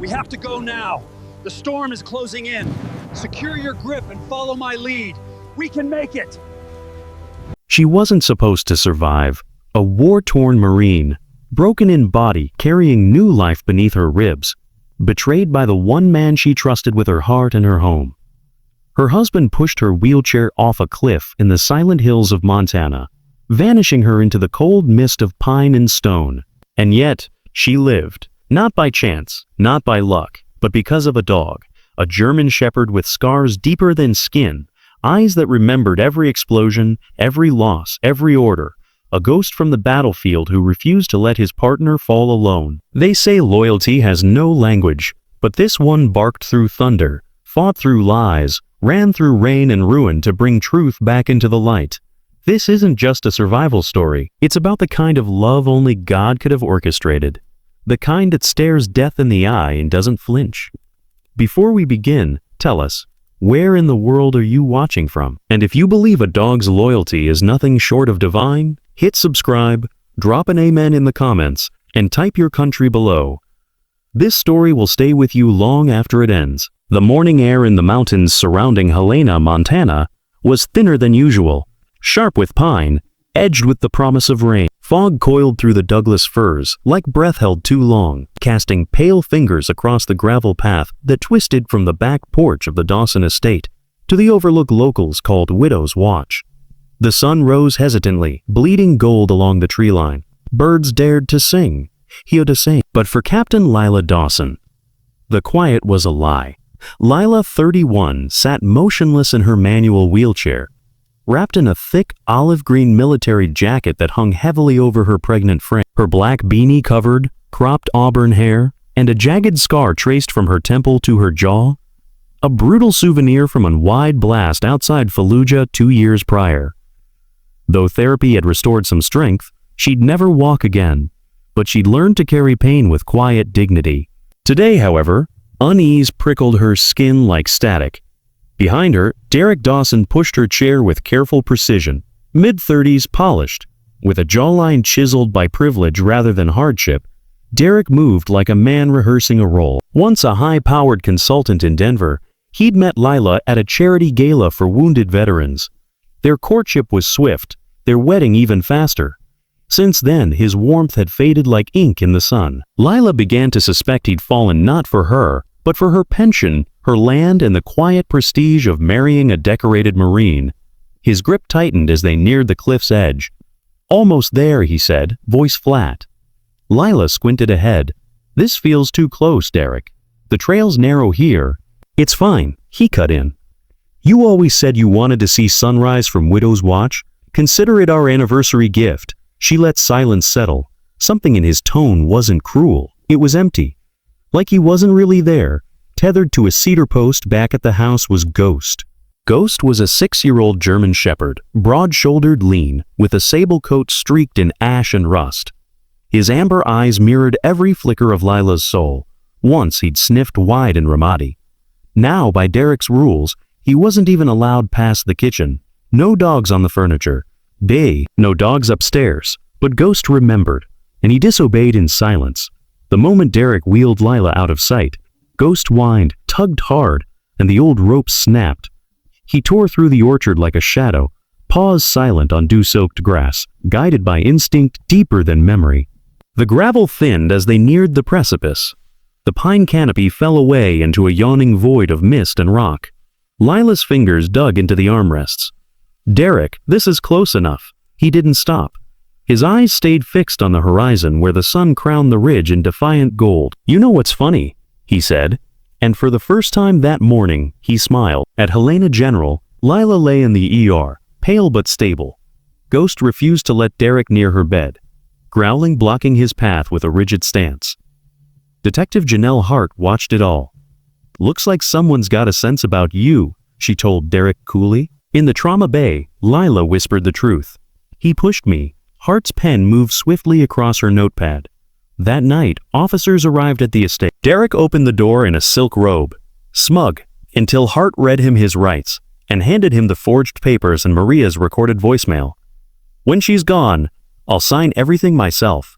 We have to go now. The storm is closing in. Secure your grip and follow my lead. We can make it. She wasn't supposed to survive. A war-torn Marine, broken in body, carrying new life beneath her ribs, betrayed by the one man she trusted with her heart and her home. Her husband pushed her wheelchair off a cliff in the silent hills of Montana, vanishing her into the cold mist of pine and stone. And yet, she lived, not by chance, not by luck, but because of a dog, a German shepherd with scars deeper than skin, eyes that remembered every explosion, every loss, every order, a ghost from the battlefield who refused to let his partner fall alone. They say loyalty has no language, but this one barked through thunder, fought through lies, ran through rain and ruin to bring truth back into the light. This isn't just a survival story. It's about the kind of love only God could have orchestrated. The kind that stares death in the eye and doesn't flinch. Before we begin, tell us, where in the world are you watching from? And if you believe a dog's loyalty is nothing short of divine, hit subscribe, drop an amen in the comments, and type your country below. This story will stay with you long after it ends. The morning air in the mountains surrounding Helena, Montana, was thinner than usual, sharp with pine, edged with the promise of rain. Fog coiled through the Douglas firs, like breath held too long, casting pale fingers across the gravel path that twisted from the back porch of the Dawson estate to the overlook locals called Widow's Watch. The sun rose hesitantly, bleeding gold along the tree line. Birds dared to sing, but for Captain Lila Dawson, the quiet was a lie. Lila, 31, sat motionless in her manual wheelchair, wrapped in a thick olive-green military jacket that hung heavily over her pregnant frame. Her black beanie covered, cropped auburn hair, and a jagged scar traced from her temple to her jaw. A brutal souvenir from a wide blast outside Fallujah 2 years prior. Though therapy had restored some strength, she'd never walk again, but she'd learned to carry pain with quiet dignity. Today, however, unease prickled her skin like static. Behind her, Derek Dawson pushed her chair with careful precision, mid-30s, polished. With a jawline chiseled by privilege rather than hardship, Derek moved like a man rehearsing a role. Once a high-powered consultant in Denver, he'd met Lila at a charity gala for wounded veterans. Their courtship was swift, their wedding even faster. Since then, his warmth had faded like ink in the sun. Lila began to suspect he'd fallen not for her, but for her pension, her land, and the quiet prestige of marrying a decorated Marine. His grip tightened as they neared the cliff's edge. "Almost there," he said, voice flat. Lila squinted ahead. "This feels too close, Derek. The trail's narrow here." "It's fine," he cut in. "You always said you wanted to see sunrise from Widow's Watch. Consider it our anniversary gift." She let silence settle. Something in his tone wasn't cruel. It was empty. Like he wasn't really there. Tethered to a cedar post back at the house was Ghost. Ghost was a 6-year-old German shepherd, broad-shouldered, lean, with a sable coat streaked in ash and rust. His amber eyes mirrored every flicker of Lila's soul. Once he'd sniffed wide in Ramadi. Now, by Derek's rules, he wasn't even allowed past the kitchen. No dogs on the furniture. No dogs upstairs. But Ghost remembered, and he disobeyed in silence. The moment Derek wheeled Lila out of sight, Ghost whined, tugged hard, and the old rope snapped. He tore through the orchard like a shadow, paws silent on dew-soaked grass, guided by instinct deeper than memory. The gravel thinned as they neared the precipice. The pine canopy fell away into a yawning void of mist and rock. Lila's fingers dug into the armrests. "Derek, this is close enough." He didn't stop. His eyes stayed fixed on the horizon where the sun crowned the ridge in defiant gold. "You know what's funny?" he said. And for the first time that morning, he smiled. At Helena General, Lila lay in the ER, pale but stable. Ghost refused to let Derek near her bed, growling, blocking his path with a rigid stance. Detective Janelle Hart watched it all. "Looks like someone's got a sense about you," she told Derek coolly. In the trauma bay, Lila whispered the truth. "He pushed me." Hart's pen moved swiftly across her notepad. That night, officers arrived at the estate. Derek opened the door in a silk robe, smug, until Hart read him his rights and handed him the forged papers and Maria's recorded voicemail. "When she's gone, I'll sign everything myself."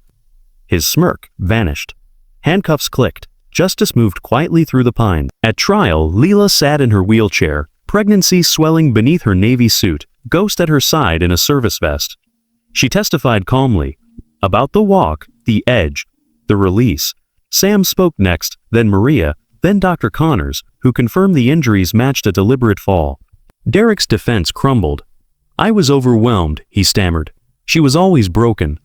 His smirk vanished. Handcuffs clicked. Justice moved quietly through the pines. At trial, Leela sat in her wheelchair, pregnancy swelling beneath her navy suit, Ghost at her side in a service vest. She testified calmly. About the walk, the edge, the release. Sam spoke next, then Maria, then Dr. Connors, who confirmed the injuries matched a deliberate fall. Derek's defense crumbled. I was overwhelmed, he stammered. She was always broken.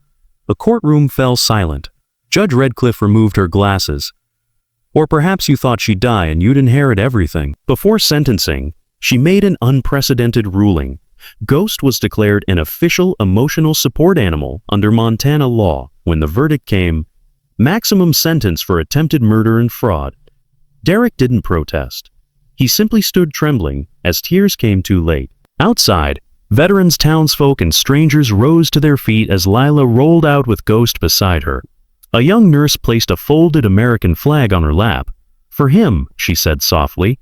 The courtroom fell silent. Judge Redcliffe removed her glasses. Or perhaps you thought she'd die and you'd inherit everything. Before sentencing, she made an unprecedented ruling. Ghost was declared an official emotional support animal under Montana law. When the verdict came, maximum sentence for attempted murder and fraud. Derek didn't protest. He simply stood trembling as tears came too late. Outside, veterans, townsfolk, and strangers rose to their feet as Lila rolled out with Ghost beside her. A young nurse placed a folded American flag on her lap. For him, she said softly,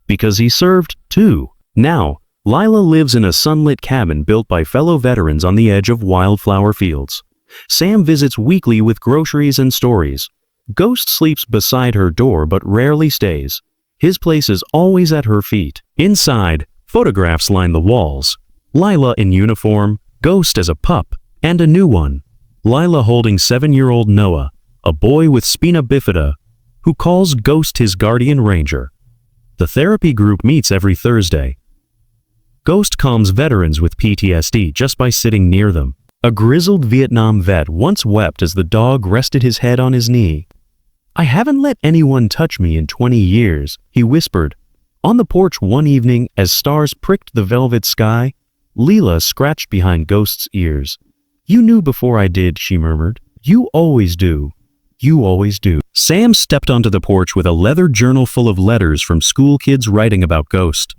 because he served, too. Now, Lila lives in a sunlit cabin built by fellow veterans on the edge of wildflower fields. Sam visits weekly with groceries and stories. Ghost sleeps beside her door but rarely stays. His place is always at her feet. Inside, photographs line the walls. Lila in uniform, Ghost as a pup, and a new one. Lila holding 7-year-old Noah, a boy with spina bifida, who calls Ghost his guardian ranger. The therapy group meets every Thursday. Ghost calms veterans with PTSD just by sitting near them. A grizzled Vietnam vet once wept as the dog rested his head on his knee. I haven't let anyone touch me in 20 years, he whispered. On the porch one evening, as stars pricked the velvet sky, Leela scratched behind Ghost's ears. You knew before I did, she murmured. You always do. You always do. Sam stepped onto the porch with a leather journal full of letters from school kids writing about Ghost.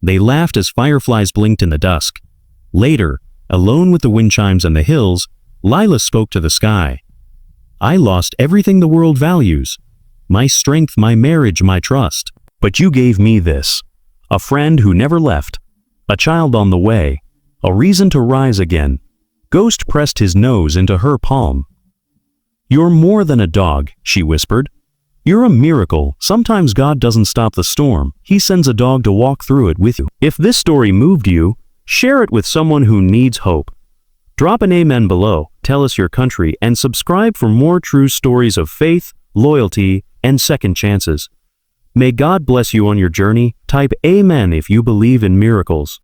They laughed as fireflies blinked in the dusk. Later, alone with the wind chimes and the hills, Lila spoke to the sky. I lost everything the world values. My strength, my marriage, my trust. But you gave me this. A friend who never left. A child on the way. A reason to rise again. Ghost pressed his nose into her palm. You're more than a dog, she whispered. You're a miracle. Sometimes God doesn't stop the storm. He sends a dog to walk through it with you. If this story moved you, share it with someone who needs hope. Drop an amen below, tell us your country, and subscribe for more true stories of faith, loyalty, and second chances. May God bless you on your journey. Type amen if you believe in miracles.